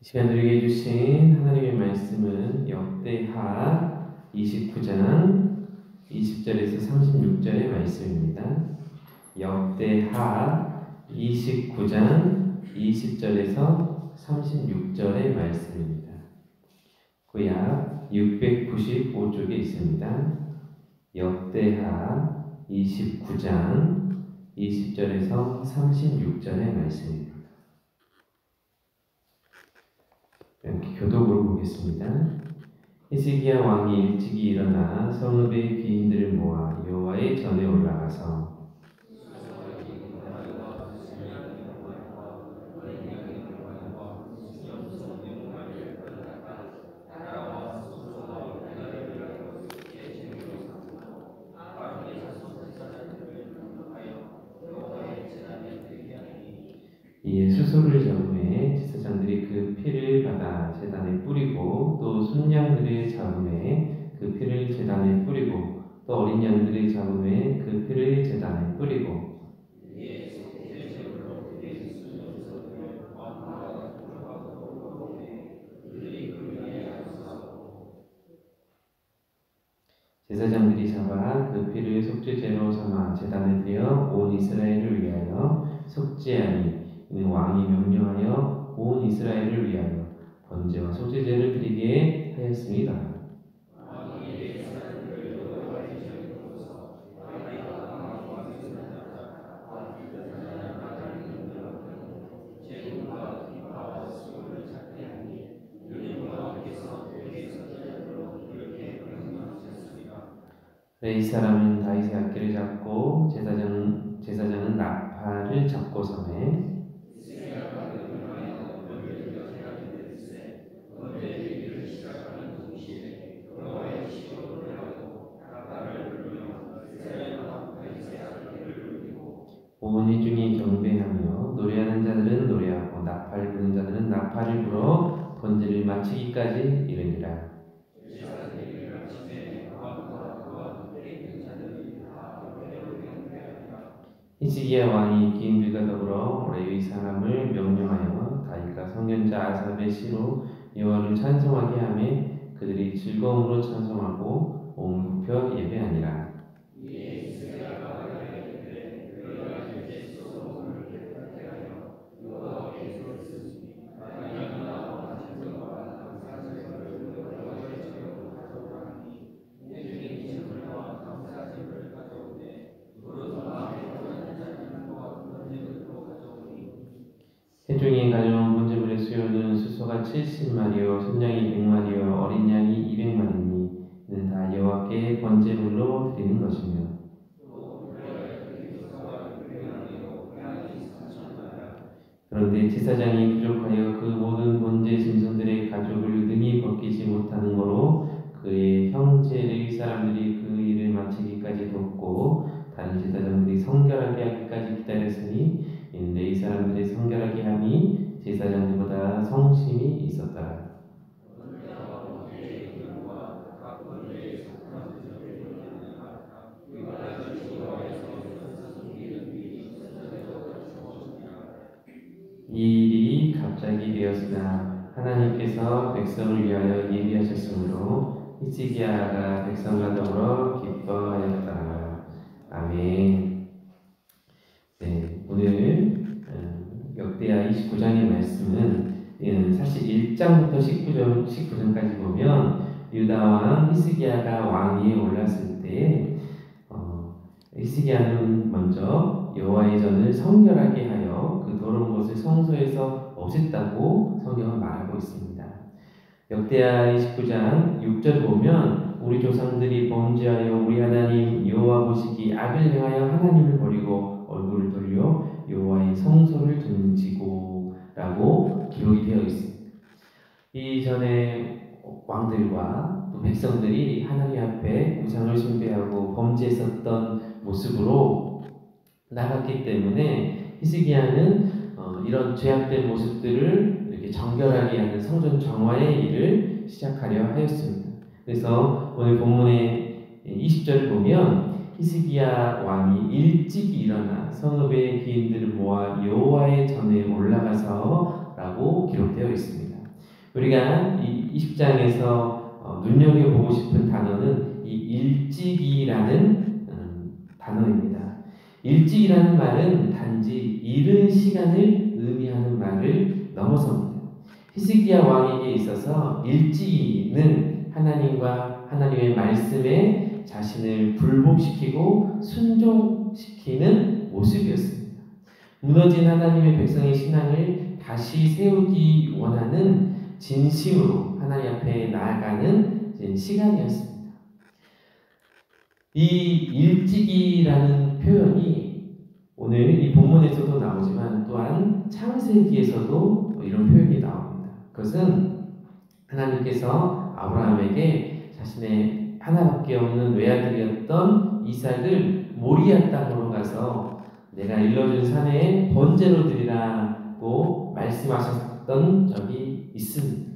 이 시간 우리에게 주신 하나님의 말씀은 역대하 29장 20절에서 36절의 말씀입니다. 역대하 29장 20절에서 36절의 말씀입니다. 구약 695쪽에 있습니다. 역대하 29장 20절에서 36절의 말씀입니다. 이렇게 교독으로 보겠습니다. 히스기야 왕이 일찍이 일어나 성읍의 귀인들을 모아 여호와의 전에 올라가서 이에 수소를 잡음에 제사장들이 그 피를 받아 제단에 뿌리고 또 순양들의 잡음에 그 피를 제단에 뿌리고 또 어린 양들의 잡음에 그 피를 제단에 뿌리고 제사장들이 잡아 그 피를 속죄제로 삼아 제단에 드려 온 이스라엘을 위하여 속죄하니 이는 왕이 명령하여 온 이스라엘을 위하여 번제와 속죄제를 드리게 하였습니다. 이 사람은 다윗의 악기를 잡고 제사장은 나팔을 잡고 섬에 온 회중이 경배하며 노래하는 자들은 노래하고 나팔 부는 자들은 나팔을 불어 번제를 마치기까지 이르니라. 히스기야 왕이 기인들과 더불어 레위 사람을 명령하여 다윗과 선견자 아삽의 시로 여호와를 찬송하게 하며 그들이 즐거움으로 찬송하고 몸을 굽혀 예배하니라. 회중이 가져온 번제물의 수요는 수소가 70마리요 순양이 100마리요 어린 양이 200마리니 이는 다 여호와께 번제물로 드리는 것이며 그런데 제사장이 부족하여 그 모든 번제 짐승들의 가죽을 능히 벗기지 못하는 거로 그의 형제 레위 사람들이 그 일을 마치기까지 돕고 다른 제사장들이 성결하게 하기까지 기다렸으니 이는 레위 사람들의 성결하게 함이 제사장들보다 성심이 있었더라. 이 일이 갑자기 되었으나 하나님께서 백성을 위하여 예비하셨으므로 히스기야가 백성과 더불어 기뻐하였다. 아멘. 네, 오늘 역대하 29장의 말씀은 사실 1장부터 19장까지 보면 유다왕 히스기야가 왕위에 올랐을 때 히스기야는 먼저 여호와의 전을 성결하게 하여 그 더러운 것을 성소에서 없앴다고 성경은 말하고 있습니다. 역대하 29장 6절 보면 우리 조상들이 범죄하여 우리 하나님 여호와 보시기 악을 행하여 하나님을 버리고 얼굴을 돌려 여호와의 성소를 등지고 라고 기록이 되어 있습니다. 이전에 왕들과 또 백성들이 하나님 앞에 우상을 숭배하고 범죄했었던 모습으로 나갔기 때문에 히스기야는 이런 죄악된 모습들을 이렇게 정결하게 하는 성전 정화의 일을 시작하려 하였습니다. 그래서 오늘 본문의 20절을 보면 히스기야 왕이 일찍 일어나 성읍의 귀인들을 모아 여호와의 전에 올라가서 라고 기록되어 있습니다. 우리가 이 20장에서 눈여겨보고 싶은 단어는 이 일찍이라는 단어입니다. 일찍이라는 말은 단지 이른 시간을 의미하는 말을 넘어섭니다. 히스기야 왕에게 있어서 일찍이는 하나님과 하나님의 말씀에 자신을 굴복시키고 순종시키는 모습이었습니다. 무너진 하나님의 백성의 신앙을 다시 세우기 원하는 진심으로 하나님 앞에 나아가는 시간이었습니다. 이 일찍이라는 표현이 오늘 이 본문에서도 나오지만 또한 창세기에서도 이런 표현이 나옵니다. 그것은 하나님께서 아브라함에게 자신의 하나밖에 없는 외아들이었던 이삭을 모리아 땅으로 가서 내가 일러준 산에 번제로 드리라고 말씀하셨던 적이 있습니다.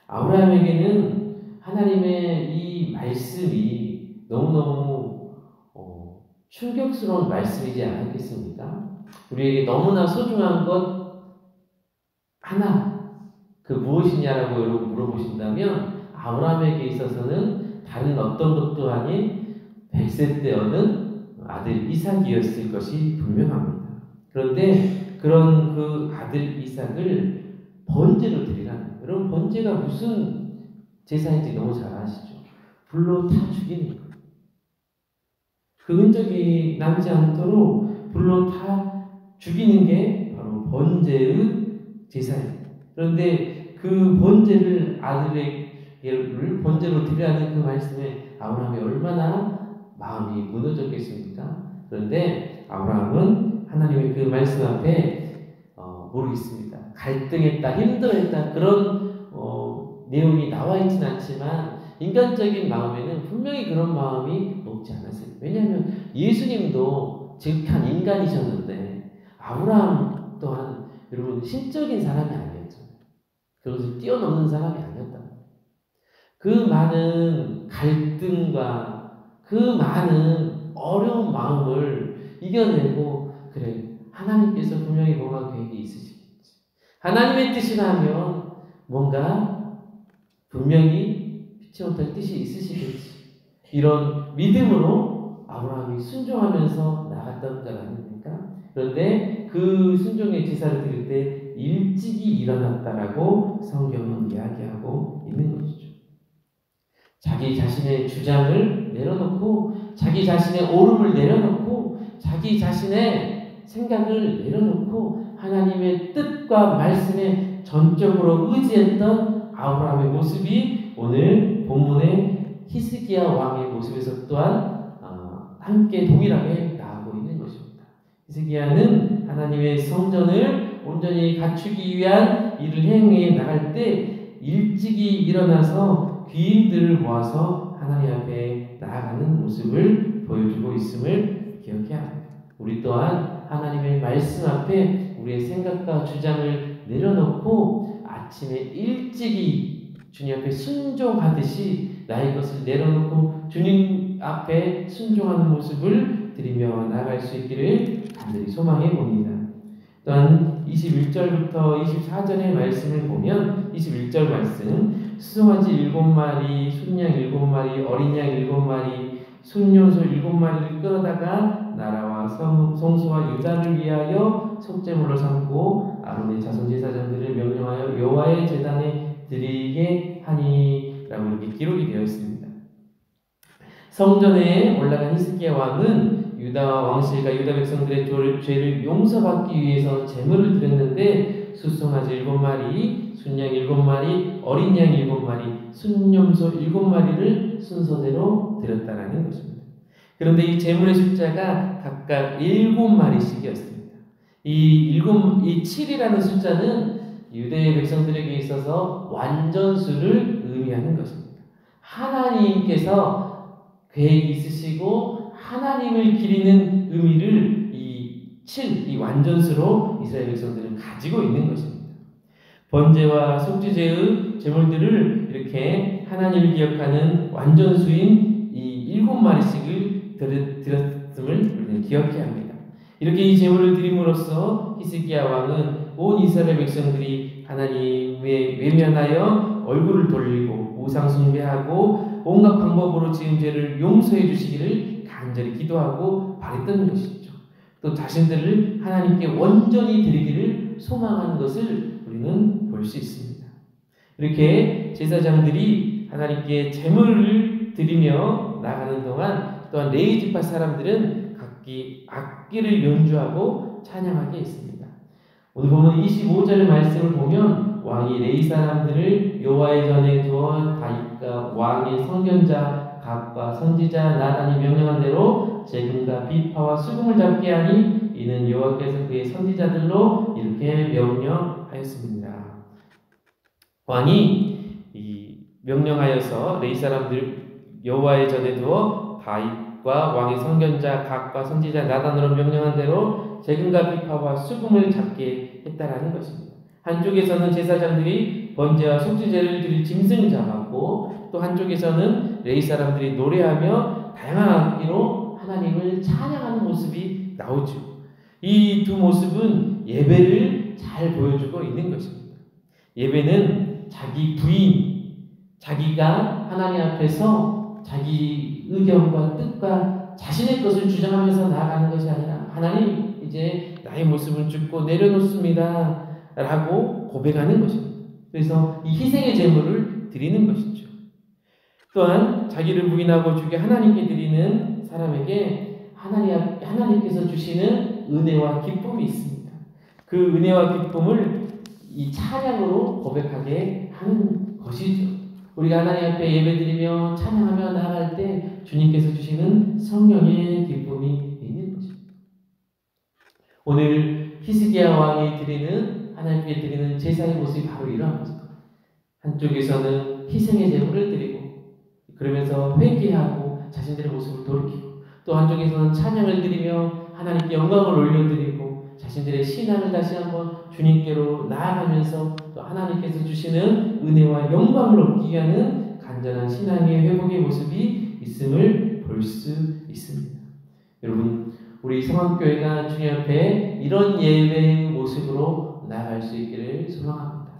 아브라함에게는 하나님의 이 말씀이 너무너무 충격스러운 말씀이지 않았겠습니까? 우리에게 너무나 소중한 것 하나, 그 무엇이냐라고 여러분 물어보신다면 아브라함에게 있어서는 다른 어떤 것도 아닌 100세 때 얻은 아들 이삭이었을 것이 분명합니다. 그런데 그런 그 아들 이삭을 번제로 드리라는, 여러분 번제가 무슨 제사인지 너무 잘 아시죠? 불로 타 죽이는 거예요. 그 흔적이 남지 않도록 불로 타 죽이는 게 바로 번제의 제사입니다. 그런데 그 번제를 아들에게 번제로 드리라는 그 말씀에 아브라함이 얼마나 마음이 무너졌겠습니까? 그런데 아브라함은 하나님의 그 말씀 앞에 모르겠습니다. 갈등했다, 힘들어했다 그런 내용이 나와 있지는 않지만 인간적인 마음에는 분명히 그런 마음이 없지 않았어요. 왜냐하면 예수님도 지극한 인간이셨는데 아브라함 또한 여러분 신적인 사람이 아니었잖아요. 그것을 뛰어넘는 사람이 아니었다. 그 많은 갈등과 그 많은 어려운 마음을 이겨내고 그래 하나님께서 분명히 뭔가 계획이 있으시겠지. 하나님의 뜻이라면 뭔가 분명히 피치 못할 뜻이 있으시겠지. 이런 믿음으로 아브라함이 순종하면서 나갔던 것 아닙니까? 그런데 그 순종의 제사를 드릴 때 일찍이 일어났다라고 성경은 이야기하고 있는 것이죠. 자기 자신의 주장을 내려놓고 자기 자신의 옳음을 내려놓고 자기 자신의 생각을 내려놓고 하나님의 뜻과 말씀에 전적으로 의지했던 아브라함의 모습이 오늘 본문의 히스기야 왕의 모습에서 또한 함께 동일하게 나오고 있는 것입니다. 히스기야는 하나님의 성전을 온전히 갖추기 위한 일을 행해 나갈 때 일찍이 일어나서 귀인들을 모아서 하나님 앞에 나아가는 모습을 보여주고 있음을 기억해야 합니다. 우리 또한 하나님의 말씀 앞에 우리의 생각과 주장을 내려놓고 아침에 일찍이 주님 앞에 순종하듯이 나의 것을 내려놓고 주님 앞에 순종하는 모습을 드리며 나아갈 수 있기를 간절히 소망해 봅니다. 또한 21절부터 24절의 말씀을 보면 21절 말씀 수송아지 7마리, 순양 7마리, 어린 양 7마리, 순염소 7마리를 끌어다가 나라와 성소와 유다를 위하여 속죄물로 삼고 아론의 자손 제사장들을 명령하여 여호와의 제단에 드리게 하니라고 이렇게 기록이 되어 있습니다. 성전에 올라간 히스기야 왕은 유다 왕실과 유다 백성들의 죄를 용서받기 위해서 제물을 드렸는데 수송아지 7마리, 순양 7마리, 어린 양 7마리, 순염소 7마리를 순서대로 드렸다라는 것입니다. 그런데 이 제물의 숫자가 각각 7마리씩이었습니다. 이 7이라는 숫자는 유대 백성들에게 있어서 완전수를 의미하는 것입니다. 하나님께서 계획이 있으시고 하나님을 기리는 의미를 이 완전수로 이스라엘 백성들은 가지고 있는 것입니다. 번제와 속죄제의 제물들을 이렇게 하나님을 기억하는 완전수인 이 7마리씩을 드렸음을 우리는 기억해야 합니다. 이렇게 이 제물을 드림으로써 히스기야 왕은 온 이스라엘 백성들이 하나님의 외면하여 얼굴을 돌리고 우상 숭배하고 온갖 방법으로 지은 죄를 용서해 주시기를 간절히 기도하고 바랬던 것이죠. 또 자신들을 하나님께 온전히 드리기를 소망하는 것을 우리는 볼 수 있습니다. 이렇게 제사장들이 하나님께 제물을 드리며 나가는 동안 또한 레위 지파 사람들은 각기 악기를 연주하고 찬양하게 했습니다. 오늘 보면 25절의 말씀을 보면 왕이 레위 사람들을 여호와의 전에 두어 다윗과 왕의 선견자 갓과 선지자 나단이 명령한 대로 재금과 비파와 수금을 잡게 하니 이는 여호와께서 그의 선지자들로 이렇게 명령하였습니다. 왕이 명령하여서 레위 사람들 여호와의 전에 두어 다윗과 왕의 선견자 갓과 선지자 나단으로 명령한 대로 재금과 비파와 수금을 잡게 했다라는 것입니다. 한쪽에서는 제사장들이 번제와 속죄제를 드릴 짐승을 잡았고 또 한쪽에서는 레위 사람들이 노래하며 다양한 악기로 하나님을 찬양하는 모습이 나오죠. 이 두 모습은 예배를 잘 보여주고 있는 것입니다. 예배는 자기 부인, 자기가 하나님 앞에서 자기 의견과 뜻과 자신의 것을 주장하면서 나아가는 것이 아니라 하나님 이제 나의 모습을 줍고 내려놓습니다 라고 고백하는 것입니다. 그래서 이 희생의 제물을 드리는 것이죠. 또한 자기를 부인하고 주게 하나님께 드리는 사람에게 하나님께서 주시는 은혜와 기쁨이 있습니다. 그 은혜와 기쁨을 이 찬양으로 고백하게 하는 것이죠. 우리가 하나님 앞에 예배드리며 찬양하며 나아갈 때 주님께서 주시는 성령의 기쁨이 있는 것입니다. 오늘 히스기야 왕이 드리는 하나님께 드리는 제사의 모습이 바로 이러한 것입니다. 한쪽에서는 희생의 제물을 드리고 그러면서 회개하고 자신들의 모습을 돌이키고 또 한쪽에서는 찬양을 드리며 하나님께 영광을 올려드리고 자신들의 신앙을 다시 한번 주님께로 나아가면서 또 하나님께서 주시는 은혜와 영광을 얻기 위한 간절한 신앙의 회복의 모습이 있음을 볼 수 있습니다. 여러분, 우리 성황교회가 주님 앞에 이런 예배의 모습으로 나아갈 수 있기를 소망합니다.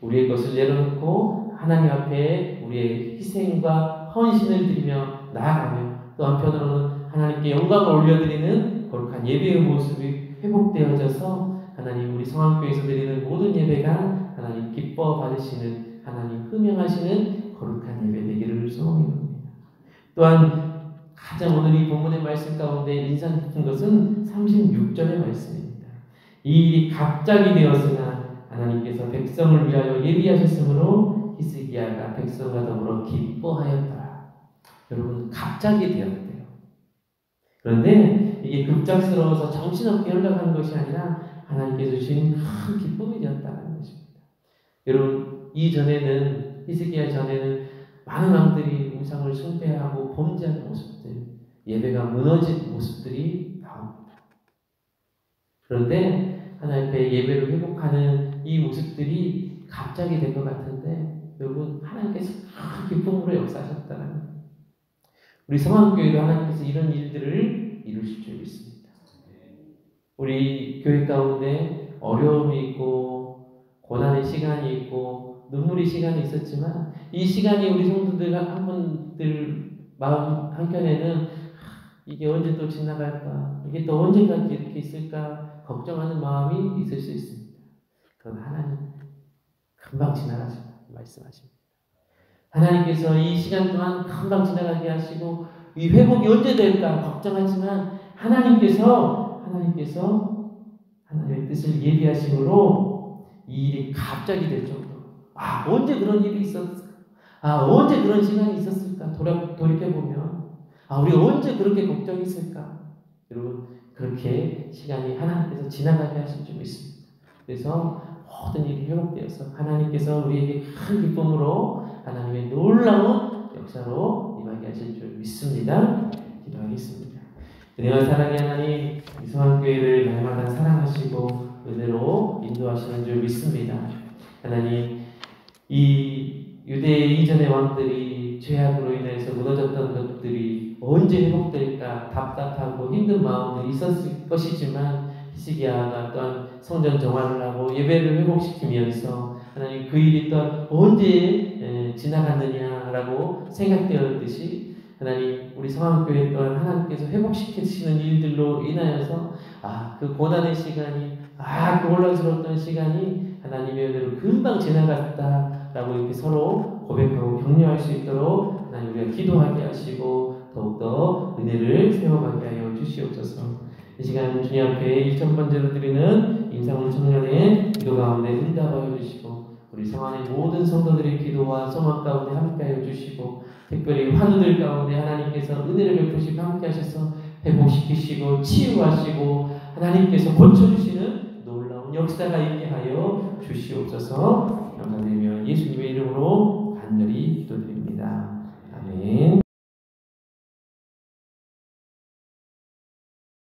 우리의 것을 내려놓고 하나님 앞에 우리의 희생과 헌신을 드리며 나아가며 또 한편으로는 하나님께 영광을 올려드리는 거룩한 예배의 모습이 회복되어져서 하나님 우리 성황교회에서 드리는 모든 예배가 하나님 기뻐 받으시는 하나님 흠명하시는 거룩한 예배 되기를 소원합니다. 또한 가장 오늘 이 본문의 말씀 가운데 인상 깊은 것은 36절의 말씀입니다. 이 일이 갑자기 되었으나 하나님께서 백성을 위하여 예비하셨으므로 히스기야가 백성과 더불어 기뻐하였더라. 여러분, 갑자기 되었대요. 그런데 이게 급작스러워서 정신없게 흘러가는 것이 아니라 하나님께서 주신 큰 기쁨이 되었다는 것입니다. 여러분, 이전에는 히스기야 전에는 많은 왕들이 우상을 숭배하고 범죄하는 모습들, 예배가 무너진 모습들이 나옵니다. 그런데 하나님 앞에 예배를 회복하는 이 모습들이 갑자기 된 것 같은데 여러분, 하나님께서 큰 기쁨으로 역사하셨다는 거예요. 우리 성황교회도 하나님께서 이런 일들을 이루실 줄 믿습니다. 우리 교회 가운데 어려움이 있고 고난의 시간이 있고 눈물의 시간이 있었지만 이 시간이 우리 성도들 한 분들 마음 한켠에는 이게 언제 또 지나갈까, 이게 또 언제까지 이렇게 있을까 걱정하는 마음이 있을 수 있습니다. 그러나 하나님 금방 지나가신다 말씀하십니다. 하나님께서 이 시간 동안 금방 지나가게 하시고 이 회복이 언제 될까 걱정하지만 하나님께서 하나님의 뜻을 예비하심으로 이 일이 갑자기 될 정도로 언제 그런 일이 있었을까? 언제 그런 시간이 있었을까? 돌이켜보면 우리 언제 그렇게 걱정했을까? 여러분, 그렇게 시간이 하나님께서 지나가게 하실 줄 믿습니다. 그래서 모든 일이 회복되어서 하나님께서 우리에게 큰 기쁨으로 하나님의 놀라운 역사로 임하게 하실 줄 믿습니다. 기도하겠습니다. 은혜와 사랑의 하나님, 이 성황교회를 날마다 사랑하시고 은혜로 인도하시는 줄 믿습니다. 하나님, 이 유대 이전의 왕들이 죄악으로 인해서 무너졌던 것들이 언제 회복될까 답답하고 힘든 마음들이 있었을 것이지만 히스기야가 또한 성전 정화를 하고 예배를 회복시키면서 하나님 그 일이 또한 언제 지나갔느냐라고 생각되었듯이 하나님 우리 성황교회 또한 하나님께서 회복시키시는 일들로 인하여서 그 고난의 시간이 그 혼란스러웠던 시간이 하나님의 은혜로 금방 지나갔다라고 이렇게 서로 고백하고 격려할 수 있도록 하나님 우리가 기도하게 하시고 더욱더 은혜를 세워가게 하여 주시옵소서. 이 시간 주님 앞에 1,000번째로 드리는 임상훈 청년의 기도 가운데 응답하여 주시고 우리 성안의 모든 성도들의 기도와 소망 가운데 함께하여 주시고 특별히 환우들 가운데 하나님께서 은혜를 베푸시고 함께 하셔서 회복시키시고 치유하시고 하나님께서 고쳐주시는 놀라운 역사가 있게 하여 주시옵소서. 감사드리며 예수님의 이름으로 간절히 기도드립니다. 아멘.